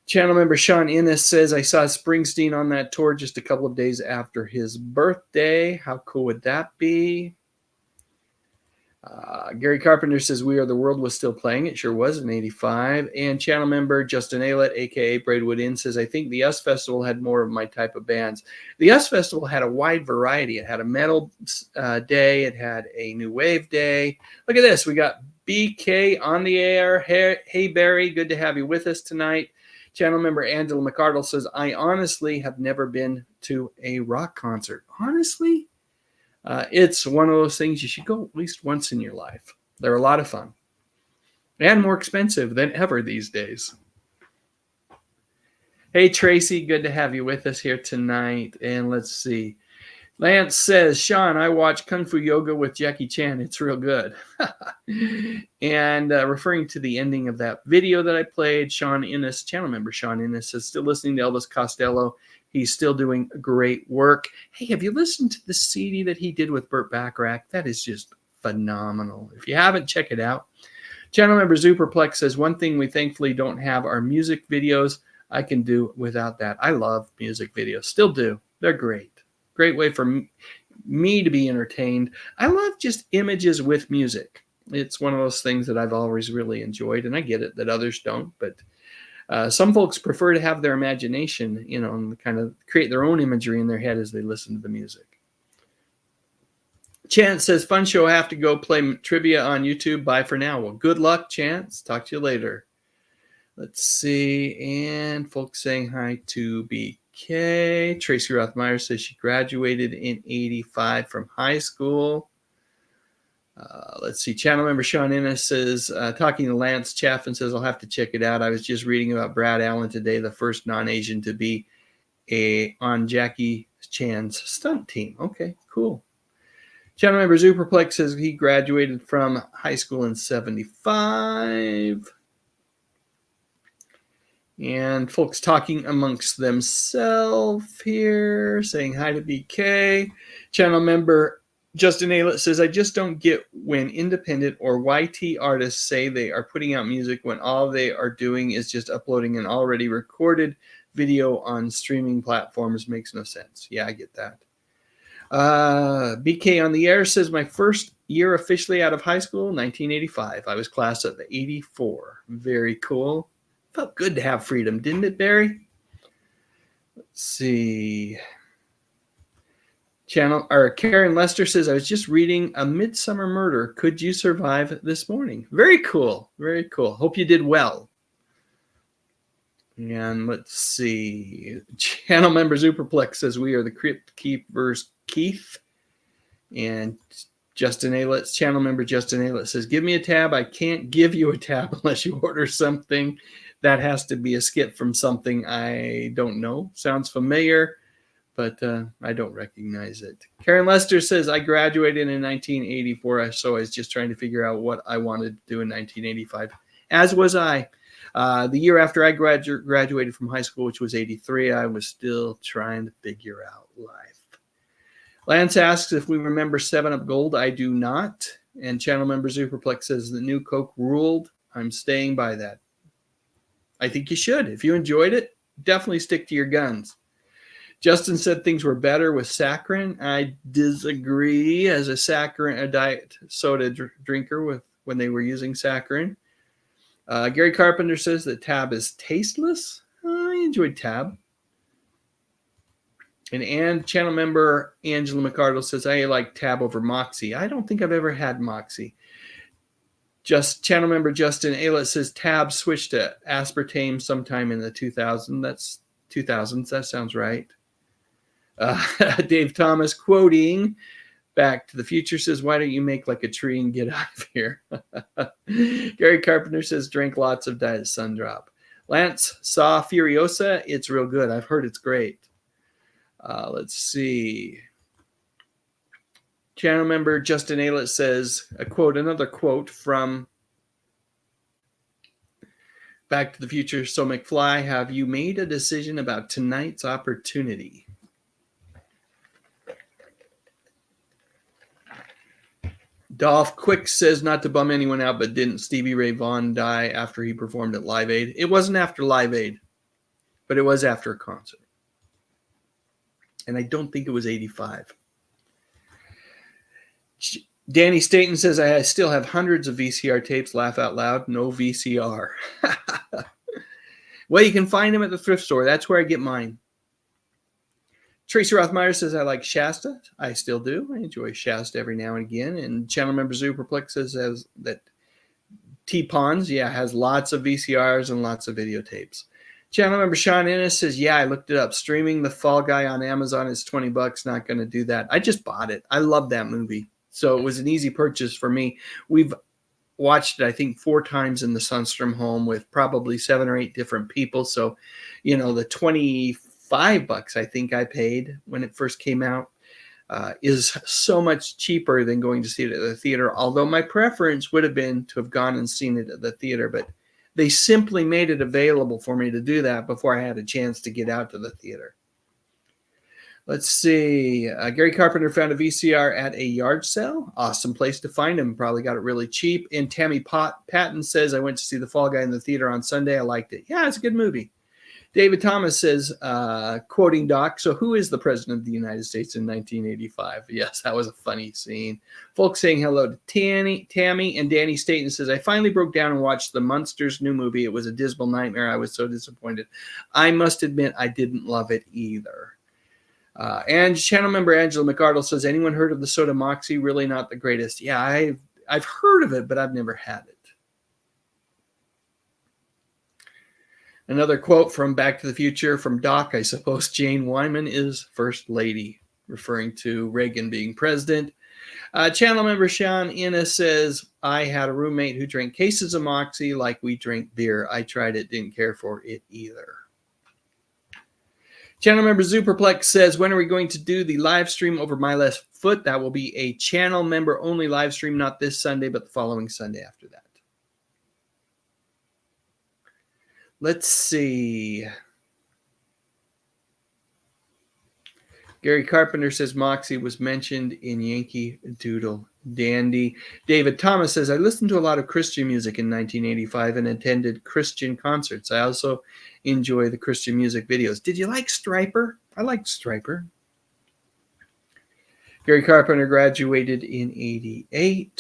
S2: member Sean Innes says, I saw Springsteen on that tour just a couple of days after his birthday. How cool would that be? Gary Carpenter says We Are the World was still playing. It sure was in 85. And channel member Justin Aylett, a.k.a. Braidwood Inn, says, I think the US Festival had more of my type of bands. The US Festival had a wide variety. It had a metal day. It had a new wave day. Look at this. We got BK on the air. Hey, Barry, good to have you with us tonight. Channel member Angela McArdle says, I honestly have never been to a rock concert. Honestly? It's one of those things you should go at least once in your life. They're a lot of fun. And more expensive than ever these days. Hey, Tracy, good to have you with us here tonight. And let's see. Lance says, Sean, I watch Kung Fu Yoga with Jackie Chan. It's real good. And referring to the ending of that video that I played, Sean Innes, channel member Sean Innes, says, still listening to Elvis Costello. He's still doing great work. Hey, have you listened to the CD that he did with Burt Bacharach? That is just phenomenal. If you haven't, check it out. Channel member Superplex says, one thing we thankfully don't have are music videos. I can do without that. I love music videos. Still do. They're great. Great way for me to be entertained. I love just images with music. It's one of those things that I've always really enjoyed, and I get it that others don't, but some folks prefer to have their imagination, and kind of create their own imagery in their head as they listen to the music. Chance says, fun show, I have to go play trivia on YouTube. Bye for now. Well, good luck, Chance. Talk to you later. Let's see. And folks saying hi to BK. Tracy Rothmeyer says she graduated in 85 from high school. Let's see. Channel member Sean Innes says, talking to Lance Chaffin, says, I'll have to check it out. I was just reading about Brad Allen today, the first non-Asian to be on Jackie Chan's stunt team. Okay, cool. Channel member Superplex says he graduated from high school in 75. And folks talking amongst themselves here, saying hi to BK. Channel member Justin Aylett says, I just don't get when independent or YT artists say they are putting out music when all they are doing is just uploading an already recorded video on streaming platforms makes no sense. Yeah, I get that. BK on the air says, my first year officially out of high school, 1985. I was class of 84. Very cool. Felt good to have freedom, didn't it, Barry? Let's see. Karen Lester says, I was just reading A Midsummer Murder. Could you survive this morning? Very cool. Very cool. Hope you did well. And let's see. Channel member Superplex says, we are the Crypt Keepers Keith. And Justin Aylett, channel member Justin Aylett says, give me a tab. I can't give you a tab unless you order something. That has to be a skip from something I don't know. Sounds familiar, but I don't recognize it. Karen Lester says, I graduated in 1984, so I was just trying to figure out what I wanted to do in 1985, as was I. The year after I graduated from high school, which was 83, I was still trying to figure out life. Lance asks if we remember 7-Up Gold. I do not. And channel member Superplex says, the new Coke ruled. I'm staying by that. I think you should. If you enjoyed it, definitely stick to your guns. Justin said things were better with saccharin. I disagree as a diet soda drinker when they were using saccharin. Gary Carpenter says that Tab is tasteless. I enjoyed Tab. And channel member Angela McArdle says, I like Tab over Moxie. I don't think I've ever had Moxie. Just channel member Justin Aylett says Tab switched to aspartame sometime in the 2000s. That's 2000s. That sounds right. Dave Thomas quoting Back to the Future says, why don't you make like a tree and get out of here? Gary Carpenter says, drink lots of Diet Sundrop. Lance saw Furiosa. It's real good. I've heard it's great. Let's see. Channel member Justin Aylett says, another quote from Back to the Future. So McFly, have you made a decision about tonight's opportunity? Dolph Quick says, not to bum anyone out, but didn't Stevie Ray Vaughan die after he performed at Live Aid? It wasn't after Live Aid, but it was after a concert. And I don't think it was 85. Danny Staten says, I still have hundreds of VCR tapes. Laugh out loud. No VCR. Well, you can find them at the thrift store. That's where I get mine. Tracy Rothmeyer says, I like Shasta. I still do. I enjoy Shasta every now and again. And channel member Superplex says that T-Pons, has lots of VCRs and lots of videotapes. Channel member Sean Ennis says, I looked it up. Streaming The Fall Guy on Amazon is $20. Not going to do that. I just bought it. I love that movie. So it was an easy purchase for me. We've watched it, I think, 4 times in the Sundstrom home with probably 7 or 8 different people. So, the $25 I think I paid when it first came out is so much cheaper than going to see it at the theater. Although my preference would have been to have gone and seen it at the theater, but they simply made it available for me to do that before I had a chance to get out to the theater. Let's see. Gary Carpenter found a VCR at a yard sale. Awesome place to find him. Probably got it really cheap. And Tammy Patton says, I went to see The Fall Guy in the theater on Sunday. I liked it. Yeah, it's a good movie. David Thomas says, quoting Doc, so who is the president of the United States in 1985? Yes, that was a funny scene. Folks saying hello to Tammy, and Danny Staten says, I finally broke down and watched the Munsters new movie. It was a dismal nightmare. I was so disappointed. I must admit, I didn't love it either. And channel member Angela McArdle says, anyone heard of the soda Moxie? Really not the greatest. Yeah, I've heard of it, but I've never had it. Another quote from Back to the Future from Doc, I suppose Jane Wyman is First Lady, referring to Reagan being president. Channel member Sean Ennis says, I had a roommate who drank cases of Moxie like we drink beer. I tried it, didn't care for it either. Channel member Superplex says, when are we going to do the live stream over My Left Foot? That will be a channel member only live stream, not this Sunday, but the following Sunday after that. Let's see. Gary Carpenter says Moxie was mentioned in Yankee Doodle Dandy. David Thomas says, I listened to a lot of Christian music in 1985 and attended Christian concerts. I also enjoy the Christian music videos. Did you like Stryper? I liked Stryper. Gary Carpenter graduated in 88.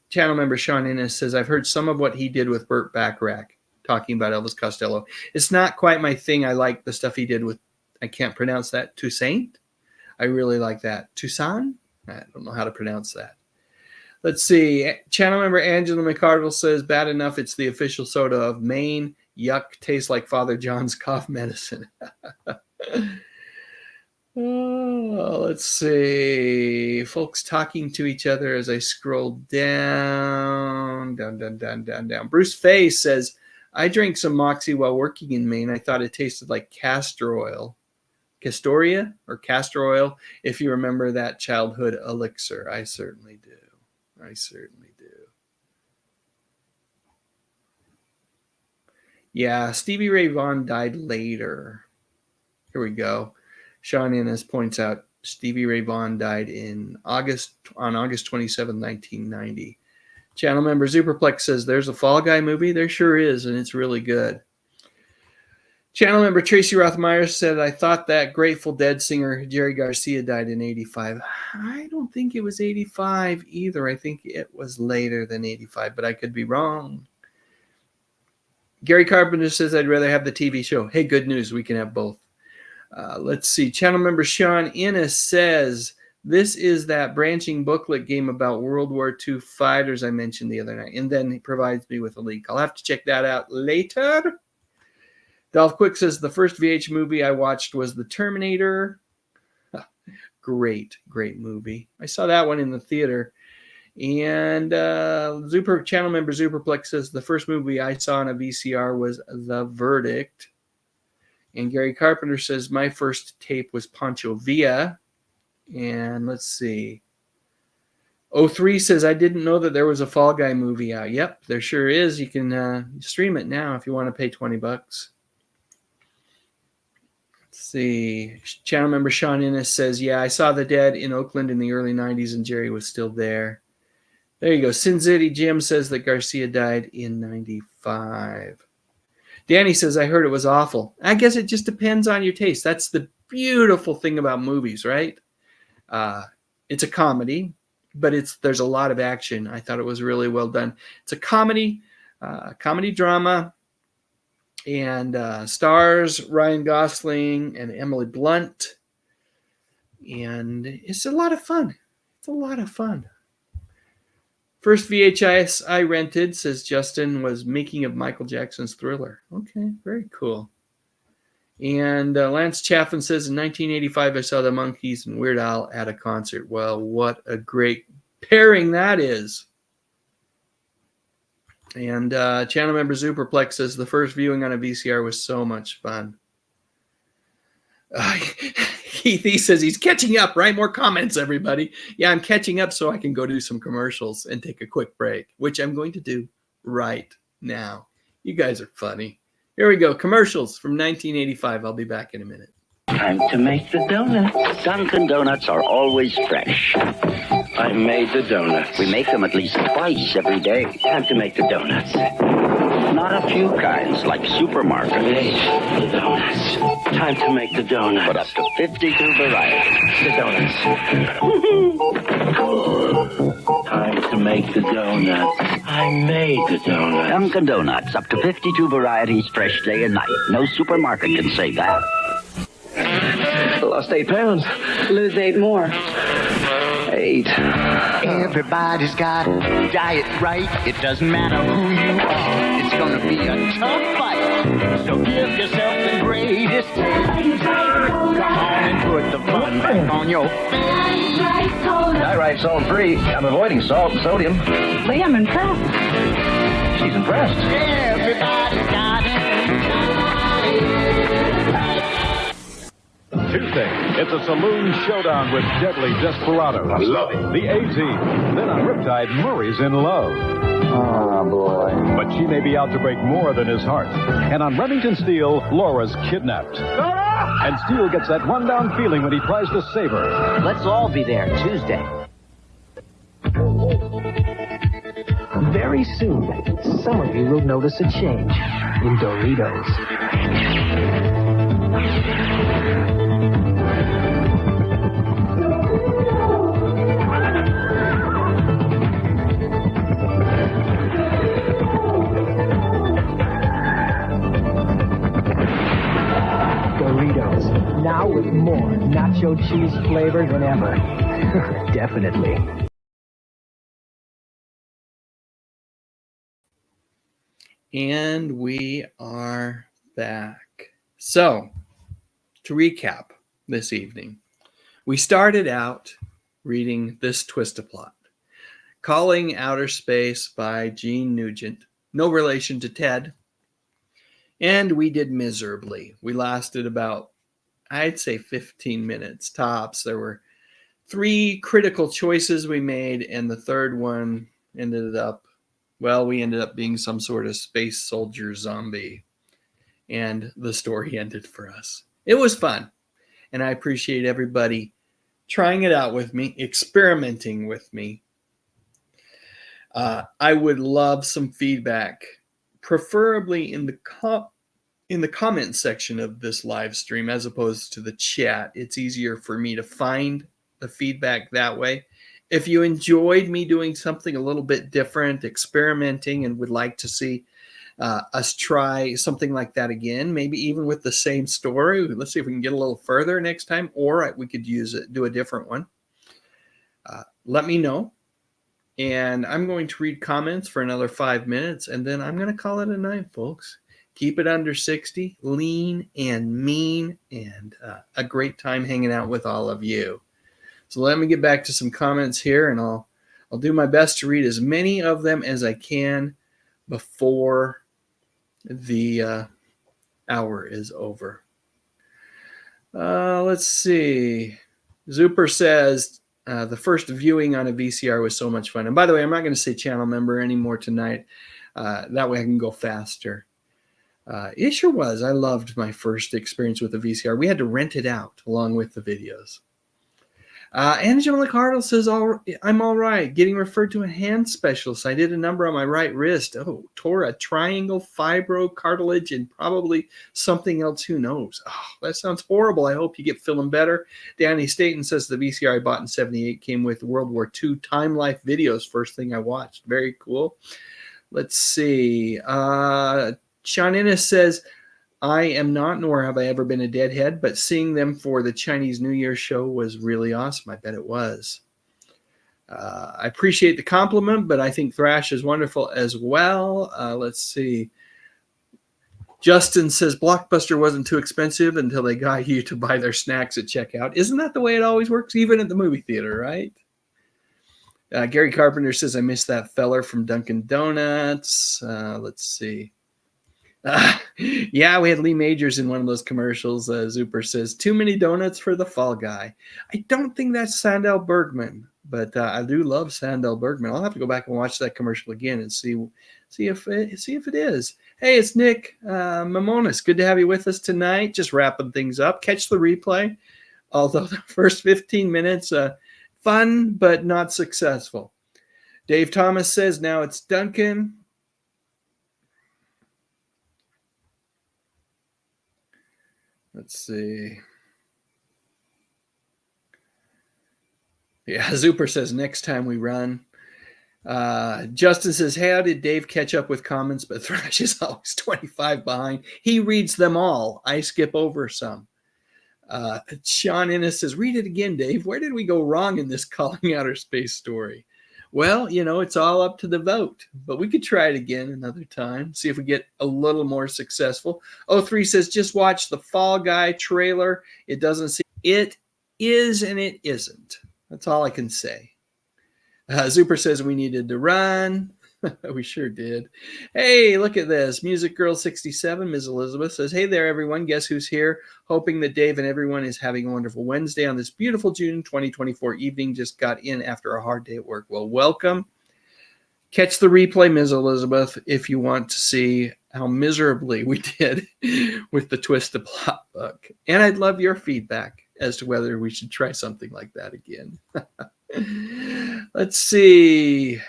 S2: Channel member Sean Innes says, I've heard some of what he did with Burt Bacharach, talking about Elvis Costello. It's not quite my thing. I like the stuff he did with, I can't pronounce that, Toussaint. I really like that. Toussaint? I don't know how to pronounce that. Let's see. Channel member Angela McCardle says, bad enough it's the official soda of Maine. Yuck, tastes like Father John's cough medicine. Let's see. Folks talking to each other as I scroll down. Bruce Fay says, I drank some Moxie while working in Maine. I thought it tasted like castor oil. Castoria or castor oil, if you remember that childhood elixir. I certainly do. Yeah, Stevie Ray Vaughan died later. Here we go. Sean Innes points out Stevie Ray Vaughan died on August 27, 1990. Channel member Superplex says, there's a Fall Guy movie. There sure is, and it's really good. Channel member Tracy Rothmeyer said, I thought that Grateful Dead singer Jerry Garcia died in 85. I don't think it was 85 either. I think it was later than 85, but I could be wrong. Gary Carpenter says, I'd rather have the TV show. Hey, good news. We can have both. Let's see. Channel member Sean Innes says, this is that branching booklet game about World War II fighters I mentioned the other night. And then he provides me with a link. I'll have to check that out later. Dolph Quick says, the first VH movie I watched was The Terminator. Great movie. I saw that one in the theater. And channel member Superplex says, the first movie I saw on a VCR was The Verdict. And Gary Carpenter says, my first tape was Pancho Villa. And let's see. 03 says, I didn't know that there was a Fall Guy movie out. Yep, there sure is. You can stream it now if you want to pay $20. Let's see. Channel member Sean Innes says, yeah, I saw The Dead in Oakland in the early 90s and Jerry was still there. There you go. Sin City Jim says that Garcia died in 95. Danny says, I heard it was awful. I guess it just depends on your taste. That's the beautiful thing about movies, right? It's a comedy, but there's a lot of action. I thought it was really well done. It's a comedy drama, and stars Ryan Gosling and Emily Blunt. And it's a lot of fun. First VHS I rented, says Justin, was Making of Michael Jackson's Thriller. Okay, very cool. And Lance Chaffin says, in 1985, I saw the Monkees and Weird Al at a concert. Well, what a great pairing that is. And channel member Superplex says, the first viewing on a VCR was so much fun. He says he's catching up, right? More comments, everybody. Yeah, I'm catching up so I can go do some commercials and take a quick break, which I'm going to do right now. You guys are funny. Here we go. Commercials from 1985. I'll be back in a minute.
S3: Time to make the donuts. Dunkin' Donuts are always fresh. I made the donuts. We make them at least twice every day. Time to make the donuts. Not a few kinds, like supermarket. Made the donuts. Time to make the donuts. But up to 52 varieties. The donuts. Time to make the donuts. I made the donuts. Dunkin' Donuts, up to 52 varieties, fresh day and night. No supermarket can say that.
S4: Lost 8 pounds.
S5: Lose 8 more.
S4: 8.
S6: Everybody's got to diet right. It doesn't matter who you are. It's gonna be a tough fight. So give yourself the greatest taste. Come on and put the fun back on your face.
S4: Diet salt-free. I'm avoiding salt and sodium.
S5: Lee, I'm impressed.
S4: She's impressed.
S6: Everybody's got it.
S7: Tuesday, it's a saloon showdown with deadly desperados. I love it. The A-Team. Then on Riptide, Murray's in love.
S4: Oh, boy.
S7: But she may be out to break more than his heart. And on Remington Steele, Laura's kidnapped. And Steele gets that one-down feeling when he tries to save her.
S6: Let's all be there Tuesday.
S8: very soon, some of you will notice a change in Doritos. Doritos, now with more nacho cheese flavor than ever. Definitely.
S2: And we are back. So, to recap this evening, we started out reading this TwistaPlot, Calling Outer Space by Jean Nugent, no relation to Ted. And we did miserably. We lasted about, I'd say, 15 minutes tops. There were 3 critical choices we made, and the third one ended up being some sort of space soldier zombie. And the story ended for us. It was fun. And I appreciate everybody trying it out with me, experimenting with me. I would love some feedback, preferably in the comment section of this live stream as opposed to the chat. It's easier for me to find the feedback that way. If you enjoyed me doing something a little bit different, experimenting, and would like to see us try something like that again, maybe even with the same story, let's see if we can get a little further next time, or we could do a different one. Let me know. And I'm going to read comments for another 5 minutes, and then I'm going to call it a night, folks. Keep it under 60, lean and mean, and a great time hanging out with all of you. So let me get back to some comments here, and I'll do my best to read as many of them as I can before the hour is over. Let's see. Zuper says, the first viewing on a VCR was so much fun. And by the way, I'm not going to say channel member anymore tonight. That way I can go faster. It sure was. I loved my first experience with the VCR. We had to rent it out along with the videos. Angela McCardle says, I'm all right. Getting referred to a hand specialist. I did a number on my right wrist. Oh, tore a triangle, fibro, cartilage, and probably something else. Who knows? Oh, that sounds horrible. I hope you get feeling better. Danny Staten says the VCR I bought in 78 came with World War II Time Life videos. First thing I watched. Very cool. Let's see. Sean Innes says, I am not, nor have I ever been a deadhead, but seeing them for the Chinese New Year show was really awesome. I bet it was. I appreciate the compliment, but I think thrash is wonderful as well. Let's see. Justin says Blockbuster wasn't too expensive until they got you to buy their snacks at checkout. Isn't that the way it always works, even at the movie theater, right? Gary Carpenter says, I missed that feller from Dunkin' Donuts. Let's see. Yeah, we had Lee Majors in one of those commercials. Zuper says, too many donuts for the fall guy. I don't think that's Sandel Bergman, but I do love Sandel Bergman. I'll have to go back and watch that commercial again and see if it is. Hey, it's Nick Mamonis. Good to have you with us tonight. Just wrapping things up. Catch the replay. Although the first 15 minutes, fun but not successful. Dave Thomas says, now it's Duncan. Let's see. Yeah, Zuper says next time we run. Justin says, how did Dave catch up with comments? But Thrash is always 25 behind. He reads them all. I skip over some. Sean Innes says, read it again, Dave. Where did we go wrong in this Calling Outer Space story? Well, it's all up to the vote, but we could try it again another time, see if we get a little more successful. 03 says, just watch the Fall Guy trailer. It doesn't seem it is and it isn't. That's all I can say. Zuper says we needed to run. We sure did. Hey, look at this. Music Girl 67, Ms. Elizabeth says, hey there, everyone. Guess who's here? Hoping that Dave and everyone is having a wonderful Wednesday on this beautiful June 2024 evening. Just got in after a hard day at work. Well, welcome. Catch the replay, Ms. Elizabeth, if you want to see how miserably we did with the TwistaPlot book. And I'd love your feedback as to whether we should try something like that again. Let's see.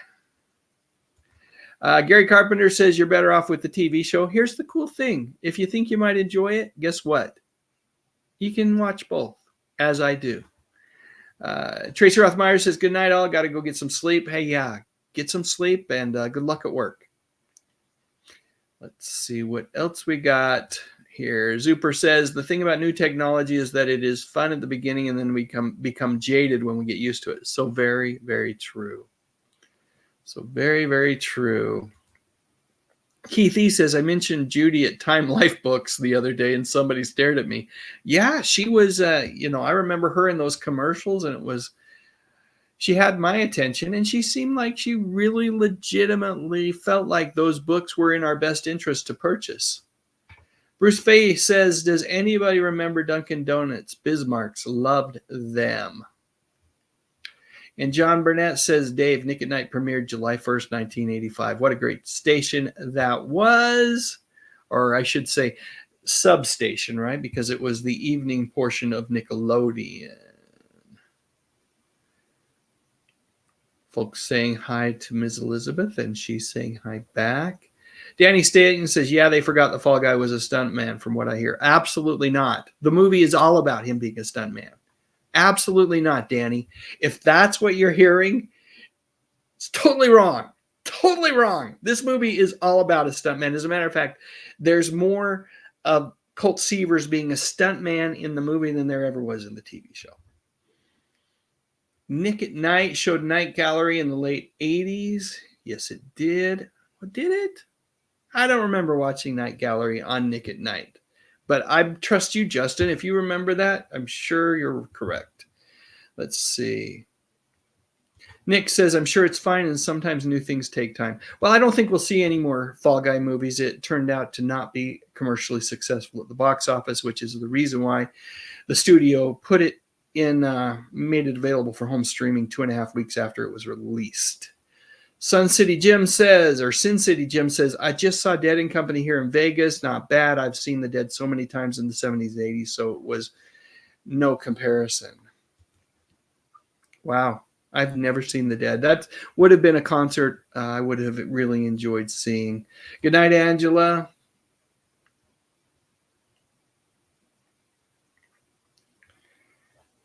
S2: Gary Carpenter says you're better off with the TV show. Here's the cool thing. If you think you might enjoy it, guess what? You can watch both, as I do. Tracy Rothmeyer says, good night, all. Got to go get some sleep. Hey, yeah, get some sleep, and good luck at work. Let's see what else we got here. Zuper says, the thing about new technology is that it is fun at the beginning, and then we become jaded when we get used to it. So very, very true. So very, very true. Keith E. says, I mentioned Judy at Time Life Books the other day, and somebody stared at me. Yeah, she was, I remember her in those commercials, and she had my attention, and she seemed like she really legitimately felt like those books were in our best interest to purchase. Bruce Fay says, does anybody remember Dunkin' Donuts? Bismarck's loved them. And John Burnett says, Dave, Nick at Night premiered July 1st, 1985. What a great station that was. Or I should say substation, right? Because it was the evening portion of Nickelodeon. Folks saying hi to Ms. Elizabeth, and she's saying hi back. Danny Staten says, yeah, they forgot the Fall Guy was a stuntman from what I hear. Absolutely not. The movie is all about him being a stuntman. Absolutely not, Danny. If that's what you're hearing, it's totally wrong. Totally wrong. This movie is all about a stuntman. As a matter of fact, there's more of Colt Seavers being a stuntman in the movie than there ever was in the TV show. Nick at Night showed Night Gallery in the late 80s. Yes, it did. What did it? I don't remember watching Night Gallery on Nick at Night. But I trust you, Justin. If you remember that, I'm sure you're correct. Let's see. Nick says, I'm sure it's fine, and sometimes new things take time. Well, I don't think we'll see any more Fall Guy movies. It turned out to not be commercially successful at the box office, which is the reason why the studio put it in, made it available for home streaming 2.5 weeks after it was released. Sin City Jim says, I just saw Dead and Company here in Vegas. Not bad. I've seen The Dead so many times in the 70s, 80s, so it was no comparison. Wow. I've never seen The Dead. That would have been a concert I would have really enjoyed seeing. Good night, Angela.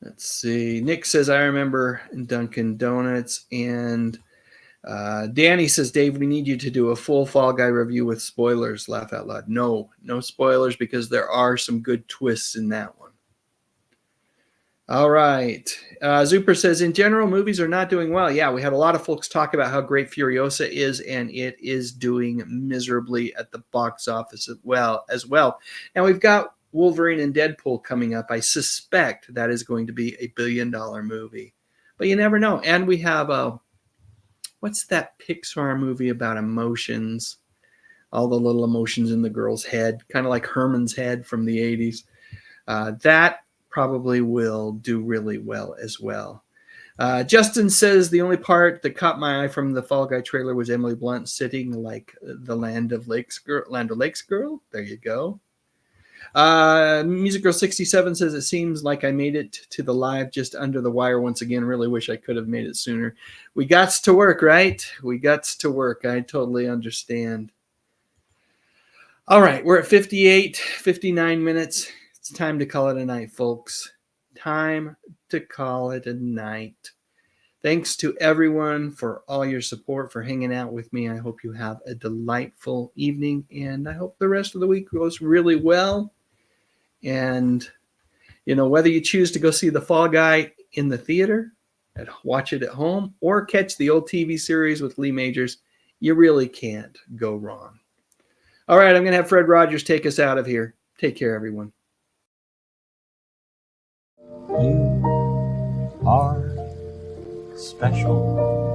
S2: Let's see. Nick says, I remember Dunkin' Donuts, and Danny says, Dave, we need you to do a full Fall Guy review with spoilers. Laugh out loud. No spoilers, because there are some good twists in that one. All right. Zuper says, in general, movies are not doing well. Yeah, we had a lot of folks talk about how great Furiosa is, and it is doing miserably at the box office as well. And we've got Wolverine and Deadpool coming up. I suspect that is going to be a $1 billion movie. But you never know. And we have what's that Pixar movie about emotions? All the little emotions in the girl's head, kind of like Herman's Head from the 80s. That probably will do really well as well. Justin says, the only part that caught my eye from the Fall Guy trailer was Emily Blunt sitting like the Land O'Lakes girl. There you go. Music Girl 67 says, it seems like I made it to the live just under the wire once again. Really wish I could have made it sooner. We got to work, right? We got to work. I totally understand. All right, we're at 59 minutes. It's time to call it a night, folks. Time to call it a night. Thanks to everyone for all your support, for hanging out with me. I hope you have a delightful evening, and I hope the rest of the week goes really well. And, whether you choose to go see the Fall Guy in the theater, watch it at home, or catch the old TV series with Lee Majors, you really can't go wrong. All right, I'm going to have Fred Rogers take us out of here. Take care, everyone.
S9: You are special.